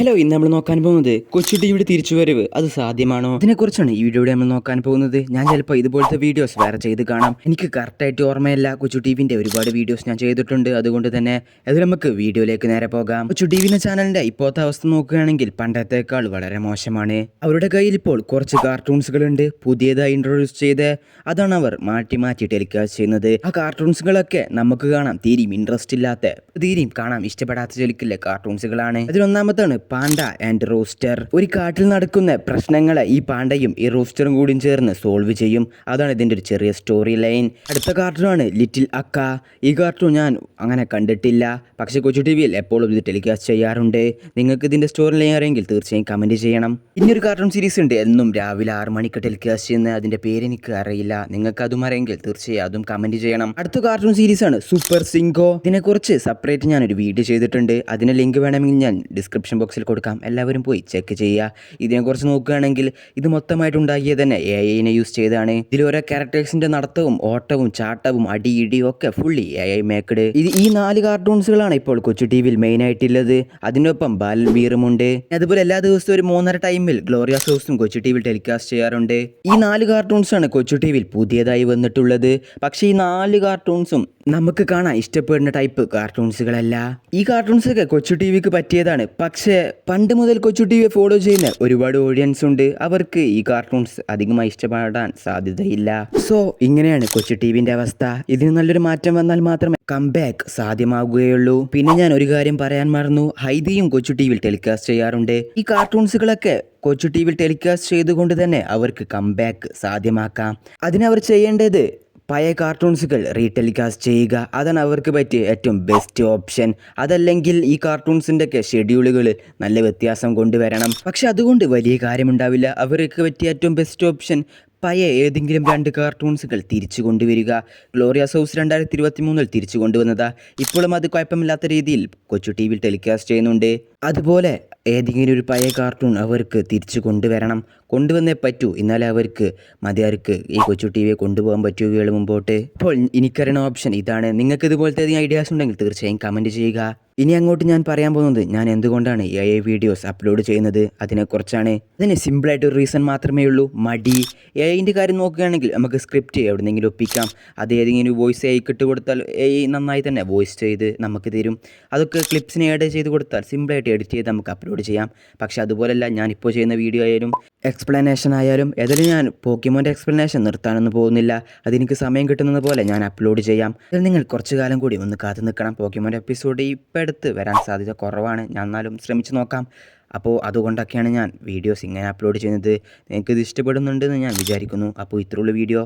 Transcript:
Hello, ഇന്ന് നമ്മൾ നോക്കാൻ പോകുന്നത് കൊച്ചു ടിവിയുടെ തിരിച്ചുവരവ് അത് സാധ്യമാണോ ഇതിനെക്കുറിച്ചാണ് ഈ വീഡിയോയിൽ നമ്മൾ നോക്കാൻ പോകുന്നത്. ഞാൻ ചിലപ്പോൾ ഇതുപോലത്തെ വീഡിയോസ് വേറെ ചെയ്ത് കാണാം. എനിക്ക് കറക്റ്റായിട്ട് ഓർമ്മയില്ല. കൊച്ചു ടിവിന്റെ ഒരുപാട് വീഡിയോസ് ഞാൻ ചെയ്തിട്ടുണ്ട്. അതുകൊണ്ട് തന്നെ അത് നമുക്ക് വീഡിയോയിലേക്ക് നേരെ പോകാം. കൊച്ചു ടിവിന്റെ ചാനലിന്റെ ഇപ്പോഴത്തെ അവസ്ഥ നോക്കുകയാണെങ്കിൽ പണ്ടത്തേക്കാൾ വളരെ മോശമാണ്. അവരുടെ കയ്യിൽ ഇപ്പോൾ കുറച്ച് കാർട്ടൂൺസുകളുണ്ട്, പുതിയതായി ഇൻട്രൊഡ്യൂസ് ചെയ്ത് അതാണ് അവർ മാറ്റി മാറ്റി ടെലികാസ്റ്റ് ചെയ്യുന്നത്. ആ കാർട്ടൂൺസുകളൊക്കെ നമുക്ക് കാണാം തീരെയും ഇൻട്രസ്റ്റ് ഇല്ലാത്ത, തീരെയും കാണാൻ ഇഷ്ടപ്പെടാത്ത ചെലിക്കില്ല കാർട്ടൂൺസുകളാണ്. അതിലൊന്നാമത്താണ് പാണ്ട ആൻഡ് റൂസ്റ്റർ. ഒരു കാട്ടിൽ നടക്കുന്ന പ്രശ്നങ്ങളെ ഈ പാണ്ടയും ഈ റൂസ്റ്ററും കൂടി ചേർന്ന് സോൾവ് ചെയ്യും. അതാണ് ഇതിന്റെ ഒരു ചെറിയ സ്റ്റോറി ലൈൻ. അടുത്ത കാർട്ടൂണാണ് ലിറ്റിൽ അക്ക. ഈ കാർട്ടൂൺ ഞാൻ അങ്ങനെ കണ്ടിട്ടില്ല, പക്ഷേ കൊച്ചു ടിവിയിൽ എപ്പോഴും ഇത് ടെലികാസ്റ്റ് ചെയ്യാറുണ്ട്. നിങ്ങൾക്ക് ഇതിന്റെ സ്റ്റോറി ലൈൻ അറിയെങ്കിൽ തീർച്ചയായും കമന്റ് ചെയ്യണം. ഇനിയൊരു കാർട്ടൂൺ സീരീസ് ഉണ്ട്, എന്നും രാവിലെ 6 മണിക്ക് ടെലികാസ്റ്റ് ചെയ്യുന്ന. അതിന്റെ പേര് എനിക്ക് അറിയില്ല, നിങ്ങൾക്ക് അതും അറിയെങ്കിൽ തീർച്ചയായും അതും കമന്റ് ചെയ്യണം. അടുത്ത കാർട്ടൂൺ സീരീസ് ആണ് സൂപ്പർ സിംഗോ. ഇതിനെക്കുറിച്ച് സെപ്പറേറ്റ് ഞാനൊരു വീഡിയോ ചെയ്തിട്ടുണ്ട്. അതിന്റെ ലിങ്ക് വേണമെങ്കിൽ ഞാൻ ഡിസ്ക്രിപ്ഷൻ ബോക്സിൽ കൊടുക്കാം, എല്ലാവരും പോയി ചെക്ക് ചെയ്യുക. ഇതിനെക്കുറിച്ച് നോക്കുകയാണെങ്കിൽ ഇത് മൊത്തമായിട്ടുണ്ടാക്കിയത് തന്നെ AI യൂസ് ചെയ്താണ്. ഇതിൽ ഓരോ ക്യാരക്ടേഴ്സിന്റെ നടത്തവും ഓട്ടവും ചാട്ടവും അടിയിടിയും ഒക്കെ ഫുള്ളി AI മേക്കഡ്. ഈ 4 കാർട്ടൂൺസുകളാണ് ഇപ്പോൾ കൊച്ചു ടിവിയിൽ മെയിൻ ആയിട്ടുള്ളത്. അതിനൊപ്പം ബാലൻബീറുമുണ്ട്. അതുപോലെ എല്ലാ ദിവസവും ഒരു 3:30 ടൈമിൽ ഗ്ലോറിയ ഹൗസും കൊച്ചു ടിവിയിൽ ടെലികാസ്റ്റ് ചെയ്യാറുണ്ട്. ഈ 4 കാർട്ടൂൺസാണ് കൊച്ചു ടിവിയിൽ പുതിയതായി വന്നിട്ടുള്ളത്. പക്ഷേ ഈ 4 കാർട്ടൂൺസും നമുക്ക് കാണാൻ ഇഷ്ടപ്പെടുന്ന ടൈപ്പ് കാർട്ടൂൺസുകളല്ല. ഈ കാർട്ടൂൺസൊക്കെ കൊച്ചു ടിവിക്ക് പറ്റിയതാണ്. പക്ഷേ പണ്ട് മുതൽ കൊച്ചു ടി വി ഫോളോ ചെയ്യുന്ന ഒരുപാട് ഓഡിയൻസ് ഉണ്ട്, അവർക്ക് ഈ കാർട്ടൂൺസ് അധികമായി ഇഷ്ടപ്പെടാൻ സാധ്യതയില്ല. സോ ഇങ്ങനെയാണ് കൊച്ചു ടിവിന്റെ അവസ്ഥ. ഇതിന് നല്ലൊരു മാറ്റം വന്നാൽ മാത്രമേ കംബാക്ക് സാധ്യമാകുകയുള്ളൂ. പിന്നെ ഞാൻ ഒരു കാര്യം പറയാൻ മറന്നു, ഹൈദിയും കൊച്ചു ടിവിയിൽ ടെലികാസ്റ്റ് ചെയ്യാറുണ്ട്. ഈ കാർട്ടൂൺസുകളൊക്കെ കൊച്ചു ടിവിയിൽ ടെലികാസ്റ്റ് ചെയ്തുകൊണ്ട് തന്നെ അവർക്ക് കംബാക്ക് സാധ്യമാക്കാം. അതിനവർ ചെയ്യേണ്ടത് പഴയ കാർട്ടൂൺസുകൾ റീടെലികാസ്റ്റ് ചെയ്യുക. അതാണ് അവർക്ക് പറ്റിയ ഏറ്റവും ബെസ്റ്റ് ഓപ്ഷൻ. അതല്ലെങ്കിൽ ഈ കാർട്ടൂൺസിൻ്റെ ഒക്കെ ഷെഡ്യൂളുകളിൽ നല്ല വ്യത്യാസം കൊണ്ടുവരണം. പക്ഷെ അതുകൊണ്ട് വലിയ കാര്യമുണ്ടാവില്ല. അവർക്ക് പറ്റിയ ഏറ്റവും ബെസ്റ്റ് ഓപ്ഷൻ പഴയ ഏതെങ്കിലും 2 കാർട്ടൂൺസുകൾ തിരിച്ചു കൊണ്ടുവരിക. ഗ്ലോറിയ ഹൗസ് 2023 തിരിച്ചു കൊണ്ടുവന്നതാ. ഇപ്പോഴും അത് കുഴപ്പമില്ലാത്ത രീതിയിൽ കൊച്ചു ടി വിയിൽ ടെലികാസ്റ്റ് ചെയ്യുന്നുണ്ട്. അതുപോലെ ഏതെങ്കിലും ഒരു പഴയ കാർട്ടൂൺ അവർക്ക് തിരിച്ചു കൊണ്ടുവന്നേ പറ്റൂ, എന്നാലേ അവർക്ക് മതിയാർക്ക് ഈ കൊച്ചു ടി വിയെ കൊണ്ടുപോകാൻ പറ്റുകയുള്ളൂ മുമ്പോട്ട്. ഇപ്പോൾ എനിക്കറിയുന്ന ഓപ്ഷൻ ഇതാണ്. നിങ്ങൾക്ക് ഇതുപോലത്തെ ഏതെങ്കിലും ഐഡിയാസ് ഉണ്ടെങ്കിൽ തീർച്ചയായും കമൻറ്റ് ചെയ്യുക. ഇനി അങ്ങോട്ട് ഞാൻ പറയാൻ പോകുന്നത് ഞാൻ എന്തുകൊണ്ടാണ് AI വീഡിയോസ് അപ്ലോഡ് ചെയ്യുന്നത് അതിനെക്കുറിച്ചാണ്. അതിന് സിമ്പിളായിട്ടൊരു റീസൺ മാത്രമേ ഉള്ളൂ, മടി. AIൻ്റെ കാര്യം നോക്കുകയാണെങ്കിൽ നമുക്ക് സ്ക്രിപ്റ്റ് എവിടെന്നെങ്കിലും ഒപ്പിക്കാം. അത് ഏതെങ്കിലും വോയിസ് AI ഇട്ട് കൊടുത്താൽ AI നന്നായി തന്നെ വോയിസ് ചെയ്ത് നമുക്ക് തരും. അതൊക്കെ ക്ലിപ്സിനെ ആഡ് ചെയ്ത് കൊടുത്താൽ സിമ്പിളായിട്ട് എഡിറ്റ് ചെയ്ത് നമുക്ക് അപ്ലോഡ് ചെയ്യാം. പക്ഷേ അതുപോലെയല്ല, ഞാനിപ്പോൾ ചെയ്യുന്ന വീഡിയോ ആയാലും എക്സ്പ്ലനേഷൻ ആയാലും ഏതായാലും ഞാൻ പോക്കിമോൻ്റെ എക്സ്പ്ലനേഷൻ നിർത്താനൊന്നും പോകുന്നില്ല. അതെനിക്ക് സമയം കിട്ടുന്നത് പോലെ ഞാൻ അപ്ലോഡ് ചെയ്യാം. അതിൽ നിങ്ങൾ കുറച്ച് കാലം കൂടി ഒന്ന് കാത്തു നിൽക്കണം. പോക്കിമോൻ്റെ എപ്പിസോഡ് ഇപ്പോൾ അടുത്ത് വരാൻ സാധ്യത കുറവാണ്, ഞാൻ എന്നാലും ശ്രമിച്ച് നോക്കാം. അപ്പോൾ അതുകൊണ്ടൊക്കെയാണ് ഞാൻ വീഡിയോസ് ഇങ്ങനെ അപ്ലോഡ് ചെയ്യുന്നത്. നിങ്ങൾക്കിത് ഇഷ്ടപ്പെടുന്നുണ്ടെന്ന് ഞാൻ വിചാരിക്കുന്നു. അപ്പോൾ ഇത്രയുള്ള വീഡിയോ.